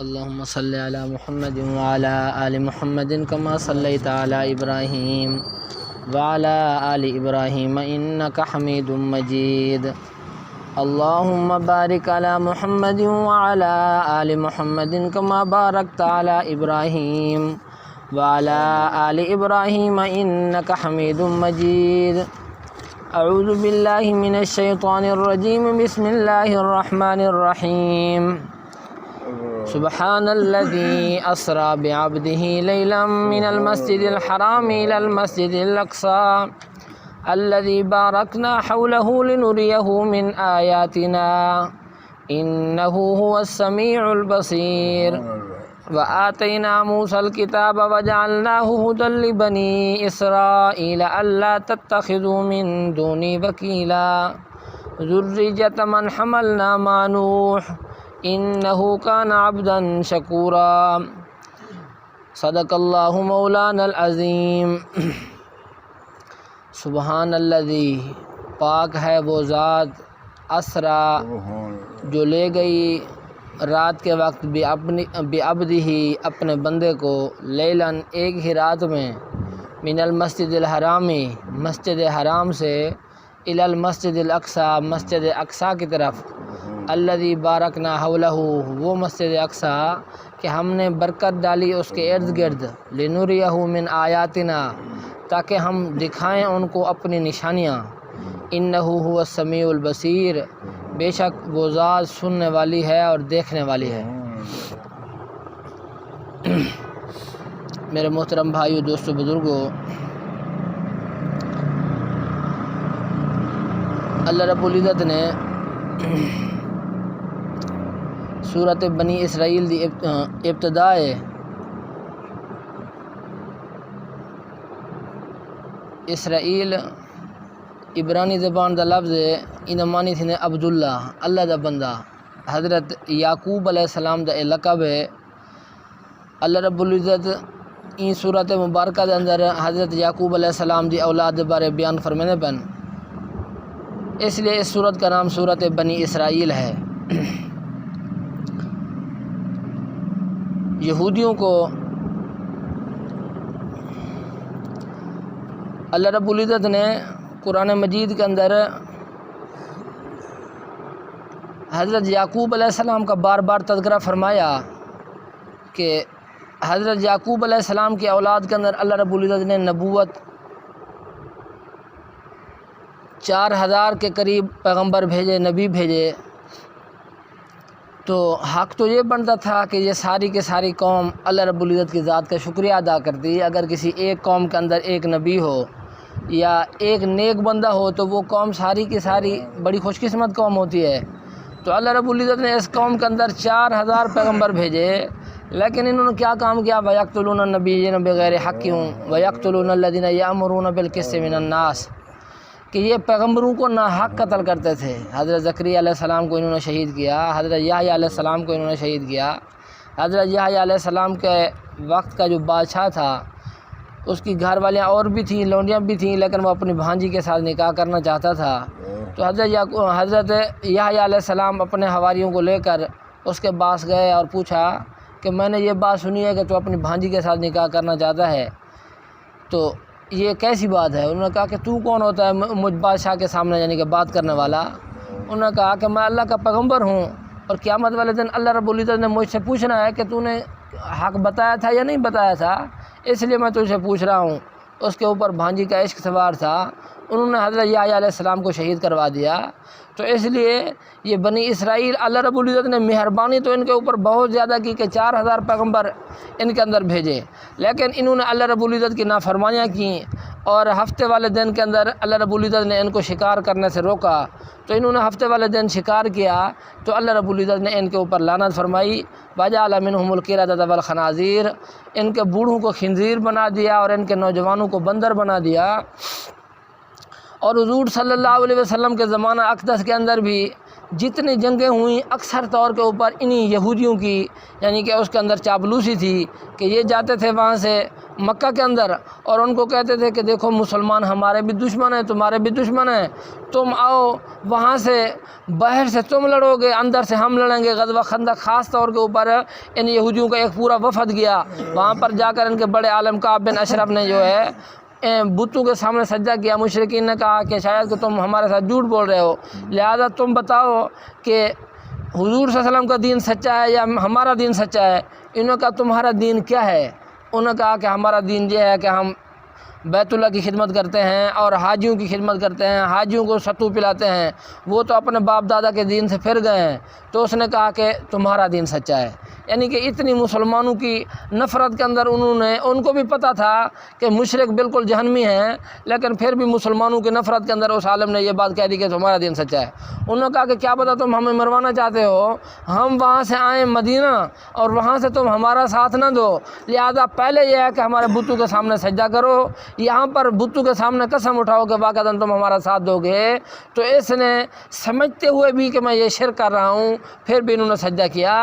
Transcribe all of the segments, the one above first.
اللهم صل على محمد وعلى آل محمد كما صليت على إبراهيم وعلى آل إبراهيم إنك حميد مجيد. اللهم بارك على محمد وعلى آل محمد كما باركت على إبراهيم وعلى آل إبراهيم إنك حميد مجيد. أعوذ بالله من الشيطان الرجيم. بسم الله الرحمن الرحيم. سبحان الذي أسرى بعبده ليلا من المسجد الحرام إلى المسجد الأقصى الذي باركنا حوله لنريه من آياتنا إنه هو السميع البصير. وآتينا موسى الكتاب وجعلناه هدى لبني إسرائيل ألا تتخذوا من دوني وكيلا ذرية من حملنا مع نوح إنه كان عبدا شكورا. صدق اللہ مولانا العظیم. سبحان الذی، پاک ہے وہ ذات، اسرا جو لے گئی رات کے وقت بعبدہ اپنے بندے کو، لیلاً ایک ہی رات میں، من المسجد الحرامی مسجد حرام سے، الی المسجد الاقصی مسجد اقصی کی طرف، الذی بارکنا حولہ وہ مسجد اقصی کہ ہم نے برکت ڈالی اس کے ارد گرد، لنریہ من آیاتنا تاکہ ہم دکھائیں ان کو اپنی نشانیاں، انہ هو السمیع البصیر بے شک وہ ذات سننے والی ہے اور دیکھنے والی ہے. میرے محترم بھائیو، دوستو، بزرگو، اللہ رب العزت نے سورت بنی اسرائیل دی ابتدائے اسرائیل عبرانی زبان دا لفظ ہے، ان معنی تھی عبداللہ، اللہ دا بندہ. حضرت یعقوب علیہ السلام دا لقب ہے. اللہ رب العزت این صورت مبارکہ دے اندر حضرت یعقوب علیہ السلام دی اولاد دے بارے بیان فرمانے پن، اس لیے اس صورت کا نام صورت بنی اسرائیل ہے. یہودیوں کو اللہ رب العزت نے قرآن مجید کے اندر حضرت یعقوب علیہ السلام کا بار بار تذکرہ فرمایا کہ حضرت یعقوب علیہ السلام کی اولاد کے اندر اللہ رب العزت نے نبوت 4000 کے قریب پیغمبر بھیجے، نبی بھیجے. تو حق تو یہ بنتا تھا کہ یہ ساری کے ساری قوم اللہ رب العزت کی ذات کا شکریہ ادا کرتی. اگر کسی ایک قوم کے اندر ایک نبی ہو یا ایک نیک بندہ ہو تو وہ قوم ساری کی ساری بڑی خوش قسمت قوم ہوتی ہے. تو اللہ رب العزت نے اس قوم کے اندر 4000 پیغمبر بھیجے، لیکن انہوں نے کیا کام کیا؟ وَيَقْتُلُونَ النَّبِيِّينَ بِغَيْرِ حَقٍّ وَيَقْتُلُونَ الَّذِينَ يَأْمُرُونَ بِالْقِسْطِ مِنَ النَّاسِ، کہ یہ پیغمبروں کو ناحق قتل کرتے تھے. حضرت زکریا علیہ السلام کو انہوں نے شہید کیا، حضرت یحییٰ علیہ السلام کو انہوں نے شہید کیا. حضرت یحییٰ علیہ السلام کے وقت کا جو بادشاہ تھا اس کی گھر والیاں اور بھی تھیں، لونڈیاں بھی تھیں، لیکن وہ اپنی بھانجی کے ساتھ نکاح کرنا چاہتا تھا. تو حضرت یحییٰ علیہ السلام اپنے حواریوں کو لے کر اس کے پاس گئے اور پوچھا کہ میں نے یہ بات سنی ہے کہ تو اپنی بھانجی کے ساتھ نکاح کرنا چاہتا ہے، تو یہ کیسی بات ہے؟ انہوں نے کہا کہ تو کون ہوتا ہے مجھ بادشاہ کے سامنے یعنی کہ بات کرنے والا؟ انہوں نے کہا کہ میں اللہ کا پیغمبر ہوں، اور قیامت والے دن اللہ رب العزت نے مجھ سے پوچھنا ہے کہ تو نے حق بتایا تھا یا نہیں بتایا تھا، اس لیے میں تجھ سے پوچھ رہا ہوں. اس کے اوپر بھانجی کا عشق سوار تھا، انہوں نے حضرت یحییٰ علیہ السلام کو شہید کروا دیا. تو اس لیے یہ بنی اسرائیل اللہ رب العزت نے مہربانی تو ان کے اوپر بہت زیادہ کی کہ 4000 پیغمبر ان کے اندر بھیجے، لیکن انہوں نے اللہ رب العزت کی نافرمانیاں کیں، اور ہفتے والے دن کے اندر اللہ رب العزت نے ان کو شکار کرنے سے روکا. تو انہوں نے ہفتے والے دن شکار کیا تو اللہ رب العزت نے ان کے اوپر لعنت فرمائی. وَجَعَلَ مِنْهُمُ الْقِرَدَةَ وَالْخَنَازِيرَ، ان کے بوڑھوں کو خنزیر بنا دیا اور ان کے نوجوانوں کو بندر بنا دیا. اور حضور صلی اللہ علیہ وسلم کے زمانہ اقدس کے اندر بھی جتنی جنگیں ہوئیں اکثر طور کے اوپر انہی یہودیوں کی یعنی کہ اس کے اندر چاپلوسی تھی کہ یہ جاتے تھے وہاں سے مکہ کے اندر اور ان کو کہتے تھے کہ دیکھو مسلمان ہمارے بھی دشمن ہیں، تمہارے بھی دشمن ہیں، تم آؤ وہاں سے، باہر سے تم لڑو گے، اندر سے ہم لڑیں گے۔ غزوہ خندق خاص طور کے اوپر ان یہودیوں کا ایک پورا وفد گیا، وہاں پر جا کر ان کے بڑے عالم کعب بن اشرف نے جو ہے بتوں کے سامنے سجدہ کیا۔ مشرکین نے کہا کہ شاید کہ تم ہمارے ساتھ جھوٹ بول رہے ہو، لہذا تم بتاؤ کہ حضور صلی اللہ علیہ وسلم کا دین سچا ہے یا ہمارا دین سچا ہے۔ انہوں نے کہا تمہارا دین کیا ہے؟ انہوں نے کہا کہ ہمارا دین یہ ہے کہ ہم بیت اللہ کی خدمت کرتے ہیں اور حاجیوں کی خدمت کرتے ہیں، حاجیوں کو ستو پلاتے ہیں، وہ تو اپنے باپ دادا کے دین سے پھر گئے ہیں۔ تو اس نے کہا کہ تمہارا دین سچا ہے، یعنی کہ اتنی مسلمانوں کی نفرت کے اندر ان کو بھی پتہ تھا کہ مشرک بالکل جہنمی ہیں، لیکن پھر بھی مسلمانوں کی نفرت کے اندر اس عالم نے یہ بات کہہ دی کہ تمہارا دین سچا ہے۔ انہوں نے کہا کہ کیا پتہ تم ہمیں مروانا چاہتے ہو، ہم وہاں سے آئیں مدینہ اور وہاں سے تم ہمارا ساتھ نہ دو، لہذا پہلے یہ ہے کہ ہمارے بتوں کے سامنے سجدہ کرو، یہاں پر بتوں کے سامنے قسم اٹھاؤ کہ واقعتاً تم ہمارا ساتھ دو گے۔ تو اس نے سمجھتے ہوئے بھی کہ میں یہ شرک کر رہا ہوں پھر بھی انہوں نے سجدہ کیا۔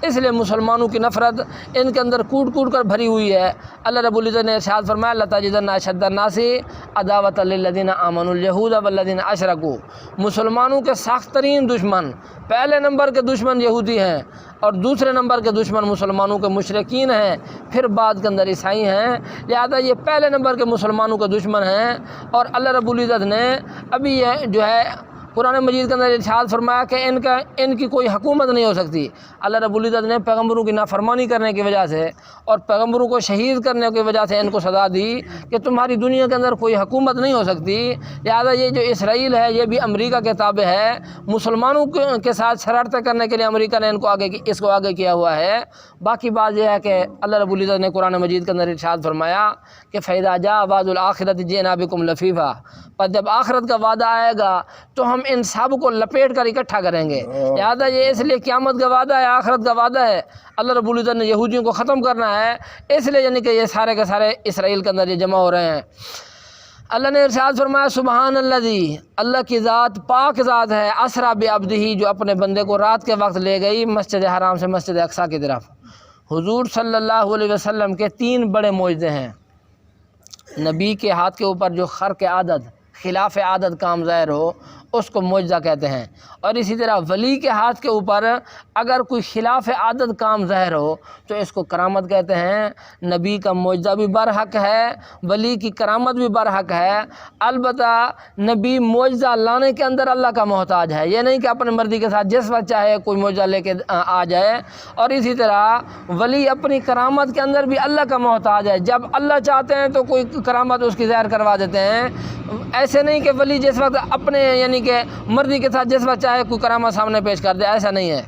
اس لیے مسلمانوں کی نفرت ان کے اندر کوٹ کوٹ کر بھری ہوئی ہے۔ اللہ رب العزت نے ارشاد فرمایا لَتَجِدَنَّ أَشَدَّ النَّاسِ عَدَاوَةً لِلَّذِينَ آمَنُوا الْيَهُودَ وَالَّذِينَ أَشْرَكُوا، مسلمانوں کے سخت ترین دشمن، پہلے نمبر کے دشمن یہودی ہیں اور دوسرے نمبر کے دشمن مسلمانوں کے مشرکین ہیں، پھر بعد کے اندر عیسائی ہیں، لہذا یہ پہلے نمبر کے مسلمانوں کے دشمن ہیں۔ اور اللہ رب العزت نے ابھی یہ جو ہے قرآن مجید کے اندر ارشاد فرمایا کہ ان کی کوئی حکومت نہیں ہو سکتی۔ اللہ رب العزت نے پیغمبروں کی نافرمانی کرنے کی وجہ سے اور پیغمبروں کو شہید کرنے کی وجہ سے ان کو سزا دی کہ تمہاری دنیا کے اندر کوئی حکومت نہیں ہو سکتی، لہذا یہ جو اسرائیل ہے یہ بھی امریکہ کے تابع ہے، مسلمانوں کے ساتھ شرارتیں کرنے کے لیے امریکہ نے اس کو آگے کیا ہوا ہے۔ باقی بات یہ ہے کہ اللہ رب العزت نے قرآن مجید کے اندر ارشاد فرمایا کہ فَإِذَا جَاءَ وَعْدُ الْآخِرَةِ جِئْنَا بِكُمْ لَفِيفًا، پر جب آخرت کا وعدہ آئے گا تو ہم ان سب کو لپیٹ کر اکٹھا کریں گے۔ لہٰذا یہ اس لیے قیامت کا وعدہ ہے، آخرت کا وعدہ ہے، اللہ رب العزت نے یہودیوں کو ختم کرنا ہے، اس لیے یعنی کہ یہ سارے کے سارے اسرائیل کے اندر یہ جمع ہو رہے ہیں۔ اللہ نے ارشاد فرمایا سبحان الذی، اللہ کی ذات پاک ذات ہے، اسریٰ بعبدہ، جو اپنے بندے کو رات کے وقت لے گئی مسجد حرام سے مسجد اقصیٰ کی طرف۔ حضور صلی اللہ علیہ وسلم کے 3 بڑے معجزے ہیں۔ نبی کے ہاتھ کے اوپر جو خرق عادت، خلاف عادت کام ظاہر ہو اس کو معجزہ کہتے ہیں، اور اسی طرح ولی کے ہاتھ کے اوپر اگر کوئی خلاف عادت کام ظاہر ہو تو اس کو کرامت کہتے ہیں۔ نبی کا معجزہ بھی برحق ہے، ولی کی کرامت بھی برحق ہے، البتہ نبی معجزہ لانے کے اندر اللہ کا محتاج ہے، یہ نہیں کہ اپنے مرضی کے ساتھ جس وقت چاہے کوئی معجزہ لے کے آ جائے، اور اسی طرح ولی اپنی کرامت کے اندر بھی اللہ کا محتاج ہے، جب اللہ چاہتے ہیں تو کوئی کرامت اس کی ظاہر کروا دیتے ہیں، ایسے نہیں کہ ولی جس وقت اپنے یعنی کہ مرضی کے ساتھ جس وقت چاہے کوئی کرامت سامنے پیش کر دے، ایسا نہیں ہے۔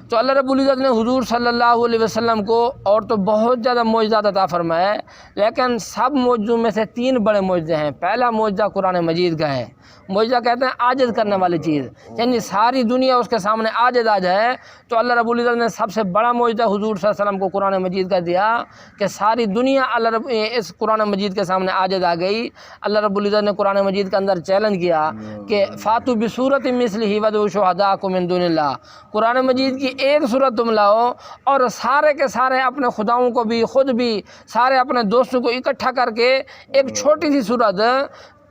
تو اللہ رب العزت نے حضور صلی اللہ علیہ وسلم کو اور تو بہت زیادہ معجزات عطا فرمائے، لیکن سب معجزوں میں سے 3 بڑے معجزے ہیں۔ پہلا معجزہ قرآن مجید کا ہے، معجزہ کہتے ہیں عاجز کرنے والی چیز، یعنی ساری دنیا اس کے سامنے عاجز آ جائے، تو اللہ رب العزت نے سب سے بڑا معجزہ حضور صلی اللہ علیہ وسلم کو قرآن مجید کا دیا کہ ساری دنیا اس قرآن مجید کے سامنے عاجز آ گئی۔ اللہ رب العزت نے قرآن مجید کے اندر چیلنج کیا کہ فاتوا بصورۃ مثلہ وادعوا شہداءکم من دون اللہ، قرآن مجید کی ایک صورت تم لاؤ اور سارے کے سارے اپنے خداؤں کو بھی، خود بھی، سارے اپنے دوستوں کو اکٹھا کر کے ایک چھوٹی سی صورت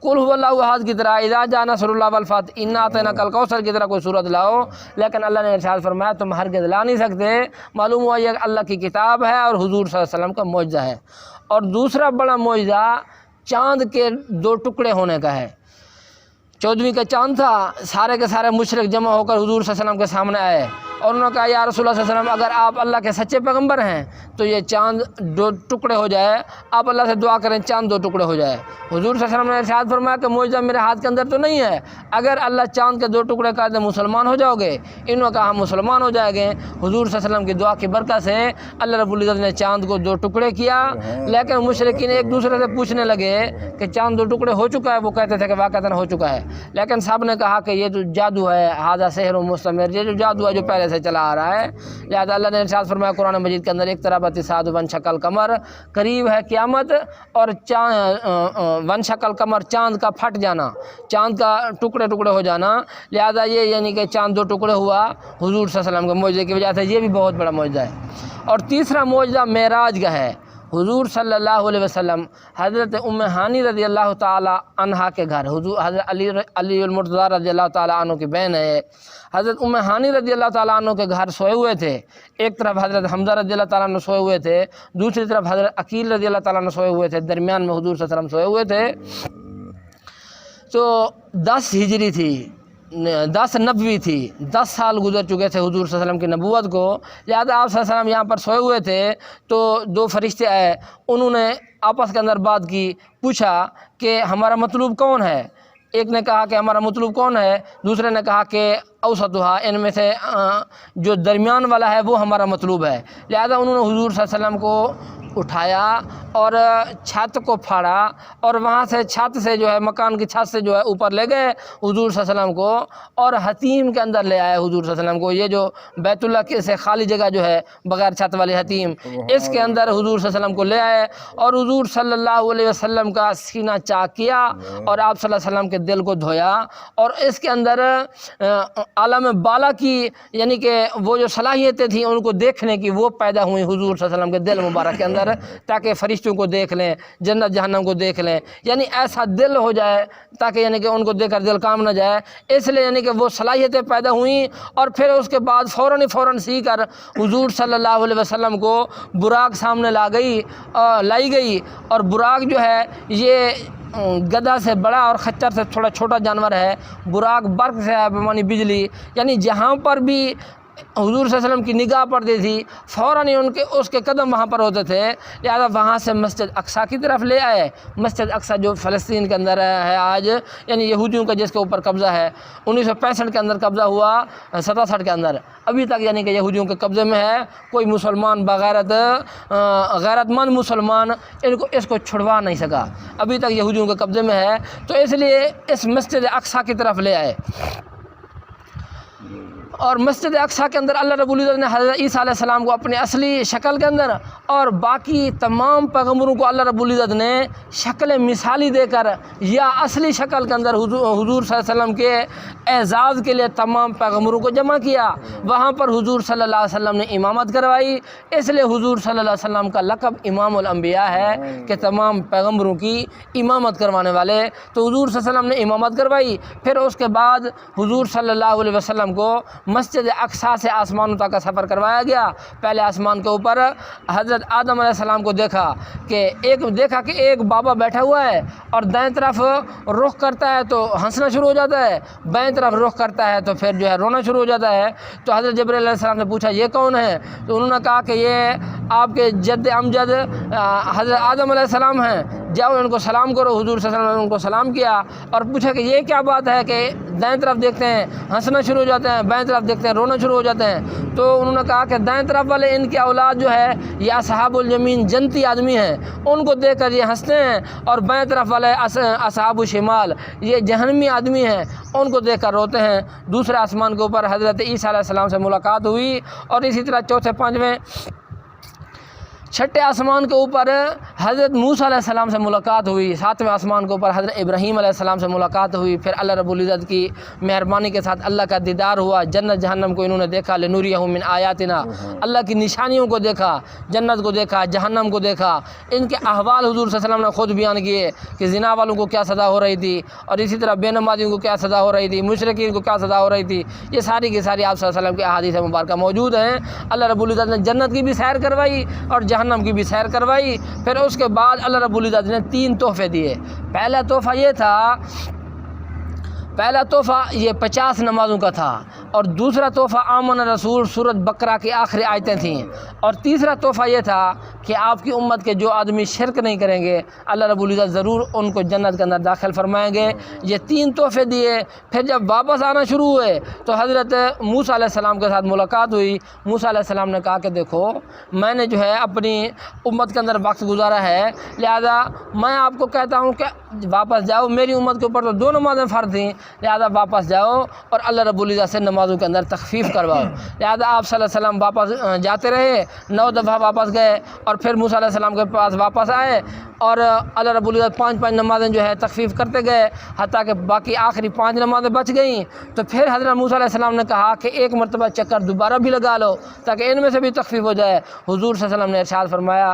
قل هو اللہ احد کی طرح، اذا جاء نصر اللہ والفتح، انا اعطیناک الکوثر کی طرح کوئی صورت لاؤ، لیکن اللہ نے ارشاد فرمایا تم ہرگز لا نہیں سکتے۔ معلوم ہوا یہ اللہ کی کتاب ہے اور حضور صلی اللہ علیہ وسلم کا معجزہ ہے۔ اور دوسرا بڑا معجزہ چاند کے 2 ٹکڑے ہونے کا ہے۔ 14ویں کا چاند تھا، سارے کے سارے مشرک جمع ہو کر حضور صلی اللہ علیہ وسلم کے سامنے آئے اور انہوں نے کہا یا رسول اللہ صلی اللہ علیہ وسلم، اگر آپ اللہ کے سچے پیغمبر ہیں تو یہ چاند 2 ٹکڑے ہو جائے، آپ اللہ سے دعا کریں چاند 2 ٹکڑے ہو جائے۔ حضور صلی اللہ علیہ وسلم نے ارشاد فرمایا کہ معجزہ میرے ہاتھ کے اندر تو نہیں ہے، اگر اللہ چاند کے 2 ٹکڑے کر دے مسلمان ہو جاؤ گے؟ انہوں نے کہا ہم مسلمان ہو جائیں گے۔ حضور صلی اللہ علیہ وسلم کی دعا کی برکت سے اللہ رب العزت نے چاند کو 2 ٹکڑے کیا، لیکن مشرکین ایک دوسرے سے پوچھنے لگے کہ چاند 2 ٹکڑے ہو چکا ہے؟ وہ کہتے تھے کہ واقعتاً ہو چکا ہے، لیکن سب نے کہا کہ یہ تو جادو ہے، ھذا سحر مستمر، یہ جو جادو ہے جو پہلے سے چلا آ رہا ہے۔ لہٰذا اللہ نے ارشاد فرمایا قرآن مجید کے اندر اقتربت الساعۃ وانشق القمر، قریب ہے قیامت اور وانشق القمر چاند کا پھٹ جانا، چاند کا ٹکڑے ٹکڑے ہو جانا۔ لہٰذا یہ یعنی کہ چاند دو ٹکڑے ہوا حضور صلی اللہ علیہ وسلم کے معجزے کی وجہ سے، یہ بھی بہت بڑا معجزہ ہے۔ اور تیسرا معجزہ معراج کا ہے۔ حضور صلی اللہ علیہ وسلم حضرت ام ہانی رضی اللہ تعالی عنہا کے گھر، حضور حضرت علی المرتضیٰ رضی اللہ تعالی عنہ کی بہن ہے، حضرت ام ہانی رضی اللہ تعالیٰ عنہ کے گھر سوئے ہوئے تھے۔ ایک طرف حضرت حمزہ رضی اللہ تعالیٰ عنہ سوئے ہوئے تھے، دوسری طرف حضرت عقیل رضی اللہ تعالیٰ عنہ سوئے ہوئے تھے، درمیان میں حضور صلی اللہ علیہ وسلم سوئے ہوئے تھے۔ تو 10 ہجری تھی، 10 نبوی تھی، 10 سال گزر چکے تھے حضور صلی اللہ علیہ وسلم کی نبوت کو۔ لہٰذا آپ صلی اللہ علیہ وسلم یہاں پر سوئے ہوئے تھے تو 2 فرشتے آئے، انہوں نے آپس کے اندر بات کی، پوچھا کہ ہمارا مطلوب کون ہے؟ ایک نے کہا کہ ہمارا مطلوب کون ہے، دوسرے نے کہا کہ اوسطھا، ان میں سے جو درمیان والا ہے وہ ہمارا مطلوب ہے۔ لہذا انہوں نے حضور صلی اللہ علیہ وسلم کو اٹھایا اور چھت کو پھاڑا اور وہاں سے چھت سے جو ہے مکان کی چھت سے جو ہے اوپر لے گئے حضور صلی اللہ علیہ وسلم کو، اور حتیم کے اندر لے آئے حضور صلی اللہ علیہ وسلم کو۔ یہ جو بیت اللہ سے خالی جگہ جو ہے بغیر چھت والی حتیم، اس کے اندر حضور صلی اللہ علیہ وسلم کو لے آئے اور حضور صلی اللہ علیہ وسلم کا سینہ چاک کیا اور آپ صلی اللہ علیہ وسلم کے دل کو دھویا، اور اس کے اندر عالم بالا کی یعنی کہ وہ جو صلاحیتیں تھیں ان کو دیکھنے کی وہ پیدا ہوئی حضور صلی اللہ علیہ وسلم کے دل مبارک کے اندر، تاکہ فرشتوں کو دیکھ لیں، جنت جہنم کو دیکھ لیں، یعنی ایسا دل ہو جائے تاکہ یعنی کہ ان کو دیکھ کر دل کام نہ جائے، اس لیے یعنی کہ وہ صلاحیتیں پیدا ہوئیں۔ اور پھر اس کے بعد فوراً سی کر حضور صلی اللہ علیہ وسلم کو براق سامنے لائی گئی، اور براق جو ہے یہ گدھا سے بڑا اور خچر سے تھوڑا چھوٹا جانور ہے۔ براق برق سے ہے بمانی بجلی، یعنی جہاں پر بھی حضور صلی اللہ علیہ وسلم کی نگاہ پڑتی تھی فوراً ہی اس کے قدم وہاں پر ہوتے تھے۔ لہٰذا وہاں سے مسجد اقصیٰ کی طرف لے آئے، مسجد اقصیٰ جو فلسطین کے اندر ہے آج، یعنی یہودیوں کا جس کے اوپر قبضہ ہے، 1965 کے اندر قبضہ ہوا، 67 کے اندر، ابھی تک یعنی کہ یہودیوں کے قبضے میں ہے۔ کوئی مسلمان غیرت مند مسلمان اس کو چھڑوا نہیں سکا، ابھی تک یہودیوں کے قبضے میں ہے۔ تو اس لیے اس مسجد اقصیٰ کی طرف لے آئے، اور مسجد اقصیٰ کے اندر اللہ رب العزت نے حضرت عیسیٰ علیہ السلام کو اپنی اصلی شکل کے اندر اور باقی تمام پیغمبروں کو اللہ رب العزت نے شکل مثالی دے کر یا اصلی شکل کے اندر حضور صلی اللہ علیہ وسلم کے اعزاز کے لیے تمام پیغمبروں کو جمع کیا۔ وہاں پر حضور صلی اللہ علیہ وسلم نے امامت کروائی، اس لیے حضور صلی اللہ علیہ وسلم کا لقب امام الانبیاء ہے کہ تمام پیغمبروں کی امامت کروانے والے۔ تو حضور صلی اللہ علیہ وسلم نے امامت کروائی، پھر اس کے بعد حضور صلی اللہ علیہ وسلم کو مسجد اقصیٰ سے آسمانوں تک کا سفر کروایا گیا۔ پہلے آسمان کے اوپر حضرت آدم علیہ السلام کو دیکھا کہ ایک بابا بیٹھا ہوا ہے اور دائیں طرف رخ کرتا ہے تو ہنسنا شروع ہو جاتا ہے، بائیں طرف رخ کرتا ہے تو پھر جو ہے رونا شروع ہو جاتا ہے۔ تو حضرت جبرائیل علیہ السلام نے پوچھا یہ کون ہے؟ تو انہوں نے کہا کہ یہ آپ کے جد امجد حضرت آدم علیہ السلام ہیں، جاؤ ان کو سلام کرو۔ حضور صلی اللہ علیہ وسلم نے ان کو سلام کیا اور پوچھا کہ یہ کیا بات ہے کہ دائیں طرف دیکھتے ہیں ہنسنا شروع ہو جاتے ہیں، بائیں طرف دیکھتے ہیں رونا شروع ہو جاتے ہیں؟ تو انہوں نے کہا کہ دائیں طرف والے ان کی اولاد جو ہے یہ اصحاب الیمین جنتی آدمی ہیں، ان کو دیکھ کر یہ ہنستے ہیں، اور بائیں طرف والے اصحاب الشمال یہ جہنمی آدمی ہیں، ان کو دیکھ کر روتے ہیں۔ دوسرے آسمان کے اوپر حضرت عیسیٰ علیہ السلام سے ملاقات ہوئی، اور اسی طرح چوتھے پانچویں چھٹے آسمان کے اوپر حضرت موسیٰ علیہ السلام سے ملاقات ہوئی، ساتویں آسمان کے اوپر حضرت ابراہیم علیہ السلام سے ملاقات ہوئی۔ پھر اللہ رب العزت کی مہربانی کے ساتھ اللہ کا دیدار ہوا، جنت جہنم کو انہوں نے دیکھا، لنوریہم من آیاتنا، اللہ کی نشانیوں کو دیکھا، جنت کو دیکھا، جہنم کو دیکھا۔ ان کے احوال حضور صلی اللہ علیہ وسلم نے خود بیان کیے کہ زنا والوں کو کیا سزا ہو رہی تھی، اور اسی طرح بے نمازیوں کو کیا سزا ہو رہی تھی، مشرکین کو کیا سزا ہو رہی تھی۔ یہ ساری کی ساری آپ صلی اللہ علیہ وسلم کی احادیث مبارکہ موجود ہیں۔ اللہ رب العزت نے جنت کی بھی سیر کروائی اور جہنم کی بھی سیر کروائی۔ پھر اس کے بعد اللہ رب العزت نے 3 تحفے دیے۔ پہلا تحفہ یہ تھا، پہلا تحفہ یہ 50 نمازوں کا تھا، اور دوسرا تحفہ آمن رسول سورۃ بقرہ کی آخری آیتیں تھیں، اور تیسرا تحفہ یہ تھا کہ آپ کی امت کے جو آدمی شرک نہیں کریں گے اللہ رب العزت ضرور ان کو جنت کے اندر داخل فرمائیں گے۔ یہ 3 تحفے دیے۔ پھر جب واپس آنا شروع ہوئے تو حضرت موسیٰ علیہ السلام کے ساتھ ملاقات ہوئی۔ موسیٰ علیہ السلام نے کہا کہ دیکھو میں نے جو ہے اپنی امت کے اندر وقت گزارا ہے، لہذا میں آپ کو کہتا ہوں کہ واپس جاؤ، میری امت کے اوپر تو 2 نمازیں فرض تھیں، لہٰذا واپس جاؤ اور اللہ رب العزت سے نمازوں کے اندر تخفیف کرواؤ۔ لہٰذا آپ صلی اللہ علیہ وسلم واپس جاتے رہے، 9 دفعہ واپس گئے اور پھر موسیٰ علیہ السلام کے پاس واپس آئے اور اللہ رب العزت 5 نمازیں جو ہے تخفیف کرتے گئے، حتیٰ کہ باقی آخری 5 نمازیں بچ گئیں۔ تو پھر حضرت موسیٰ علیہ السلام نے کہا کہ ایک مرتبہ چکر دوبارہ بھی لگا لو تاکہ ان میں سے بھی تخفیف ہو جائے۔ حضور صلی اللہ علیہ وسلم نے ارشاد فرمایا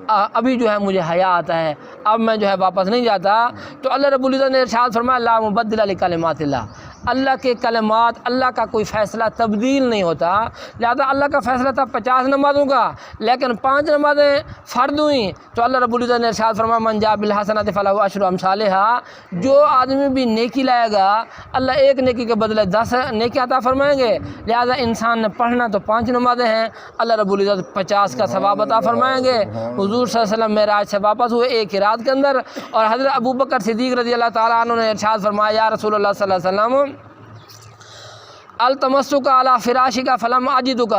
ابھی جو ہے مجھے حیا آتا ہے، اب میں جو ہے واپس نہیں جاتا۔ تو اللہ رب العزت نے ارشاد فرمایا لا مبدل لکلمات اللہ، اللہ کے کلمات، اللہ کا کوئی فیصلہ تبدیل نہیں ہوتا۔ لہذا اللہ کا فیصلہ تھا 50 نمازوں کا، لیکن 5 نمازیں فرض ہوئیں تو اللہ رب العزت نے ارشاد فرمایا من جاء بالحسنۃ فلہ عشر امثالھا، جو آدمی بھی نیکی لائے گا اللہ ایک نیکی کے بدلے 10 نیکی عطا فرمائیں گے۔ لہذا انسان نے پڑھنا تو 5 نمازیں ہیں، اللہ رب العزت 50 کا ثواب عطا فرمائیں گے۔ حضور صلی اللہ علیہ وسلم معراج سے واپس ہوئے ایک ہی رات کے اندر، اور حضرت ابوبکر صدیق رضی اللہ تعالیٰ عنہ نے ارشاد فرمایا یا رسول اللہ صلی اللہ علیہ وسلم التمسک علی فراشک فلم اجدک،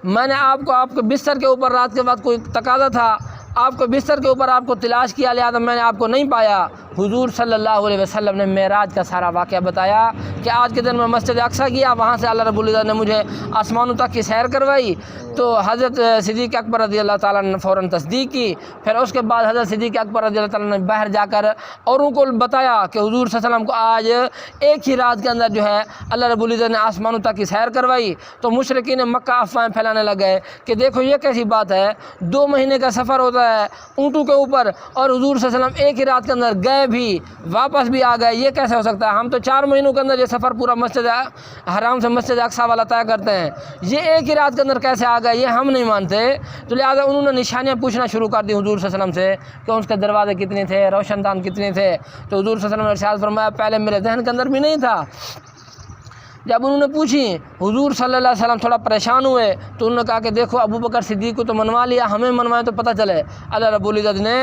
میں نے آپ کے بستر کے اوپر رات کے وقت کوئی تقاضا تھا، آپ کے بستر کے اوپر آپ کو تلاش کیا، لہٰذا میں نے آپ کو نہیں پایا۔ حضور صلی اللہ علیہ وسلم نے معراج کا سارا واقعہ بتایا کہ آج کے دن میں مسجد اقصیٰ گیا، وہاں سے اللہ رب العزت نے مجھے آسمانوں تک کی سیر کروائی۔ تو حضرت صدیق اکبر رضی اللہ تعالیٰ نے فوراً تصدیق کی۔ پھر اس کے بعد حضرت صدیق اکبر رضی اللہ تعالیٰ نے باہر جا کر اوروں کو بتایا کہ حضور صلی اللہ علیہ وسلم کو آج ایک ہی رات کے اندر جو ہے اللہ رب العزت نے آسمانوں تک کی سیر کروائی۔ تو مشرکین مکہ افواہیں پھیلانے لگے کہ دیکھو یہ کیسی بات ہے، 2 مہینے کا سفر ہوتا ہے اونٹوں کے اوپر اور حضور صلی اللہ علیہ وسلم ایک ہی رات کے اندر گئے بھی واپس بھی آ گئے، یہ کیسے ہو سکتا ہے؟ ہم تو 4 مہینوں کے اندر یہ سفر پورا مسجد حرام سے مسجد اقصیٰ والا طے کرتے ہیں، یہ ایک ہی رات کے اندر کیسے آ گئے؟ یہ ہم نہیں مانتے۔ تو لہٰذا انہوں نے نشانیاں پوچھنا شروع کر دی حضور صلی اللہ علیہ وسلم سے کہ اس کے دروازے کتنے تھے، روشن دان کتنے تھے۔ تو حضور صلی اللہ علیہ وسلم نے ارشاد فرمایا پہلے میرے ذہن کے اندر بھی نہیں تھا۔ جب انہوں نے پوچھی حضور صلی اللہ علیہ وسلم تھوڑا پریشان ہوئے تو انہوں نے کہا کہ دیکھو ابوبکر صدیق کو تو منوا لیا، ہمیں منوائے تو پتہ چلے۔ اللہ رب العزت نے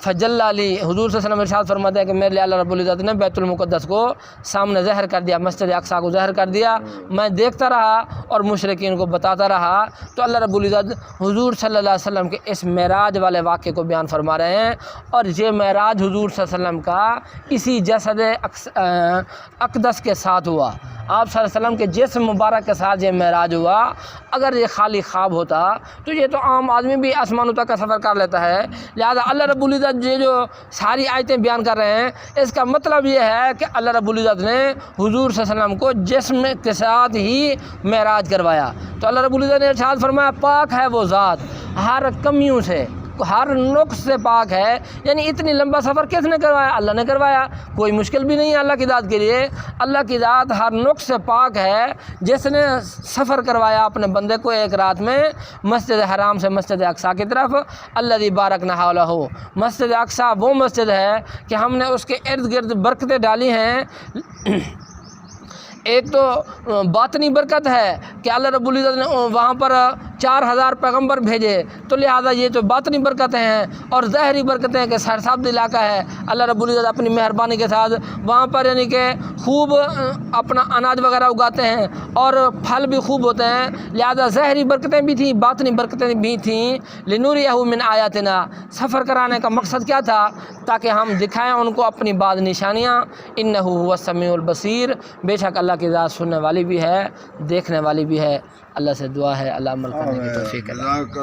فجل علی، حضور صلی اللہ علیہ وسلم ارشاد فرماتے ہیں کہ میرے لیے اللہ رب العزت نے بیت المقدس کو سامنے ظاہر کر دیا، مسجد اقصیٰ کو ظاہر کر دیا، میں دیکھتا رہا اور مشرکین کو بتاتا رہا۔ تو اللہ رب العزت حضور صلی اللہ علیہ وسلم کے اس معراج والے واقعے کو بیان فرما رہے ہیں، اور یہ معراج حضور صلی اللہ علیہ وسلم کا اسی جسد اقدس کے ساتھ ہوا، آپ صلی اللہ علیہ وسلم کے جسم مبارک کے ساتھ یہ معراج ہوا۔ اگر یہ خالی خواب ہوتا تو یہ تو عام آدمی بھی آسمانوں تک کا سفر کر لیتا ہے۔ لہذا اللہ رب العزت یہ جو ساری آیتیں بیان کر رہے ہیں اس کا مطلب یہ ہے کہ اللہ رب العزت نے حضور صلی اللہ علیہ وسلم کو جسم کے ساتھ ہی معراج کروایا۔ تو اللہ رب العزت نے ارشاد فرمایا پاک ہے وہ ذات ہر کمیوں سے، ہر نقص سے پاک ہے، یعنی اتنی لمبا سفر کس نے کروایا؟ اللہ نے کروایا، کوئی مشکل بھی نہیں ہے اللہ کی ذات کے لیے۔ اللہ کی ذات ہر نقص سے پاک ہے جس نے سفر کروایا اپنے بندے کو ایک رات میں مسجد حرام سے مسجد اقصیٰ کی طرف۔ الذی بارکنا حولہ، مسجد اقصیٰ وہ مسجد ہے کہ ہم نے اس کے ارد گرد برکتیں ڈالی ہیں۔ ایک تو باطنی برکت ہے کہ اللہ رب العزت نے وہاں پر 4000 پیغمبر بھیجے، تو لہٰذا یہ تو باطنی برکتیں ہیں، اور ظاہری برکتیں کہ سرسبز علاقہ ہے، اللہ رب العزت اپنی مہربانی کے ساتھ وہاں پر یعنی کہ خوب اپنا اناج وغیرہ اگاتے ہیں اور پھل بھی خوب ہوتے ہیں، لہٰذا ظاہری برکتیں بھی تھیں باطنی برکتیں بھی تھیں۔ لنوریہ من آیاتنا، سفر کرانے کا مقصد کیا تھا؟ تاکہ ہم دکھائیں ان کو اپنی بعض نشانیاں۔ انہ هو السمیع البصیر، بے شک اللہ کی ذات سننے والی بھی ہے دیکھنے والی بھی ہے۔ اللہ سے دعا ہے اللہ عمل کرنے کی توفیق عطا۔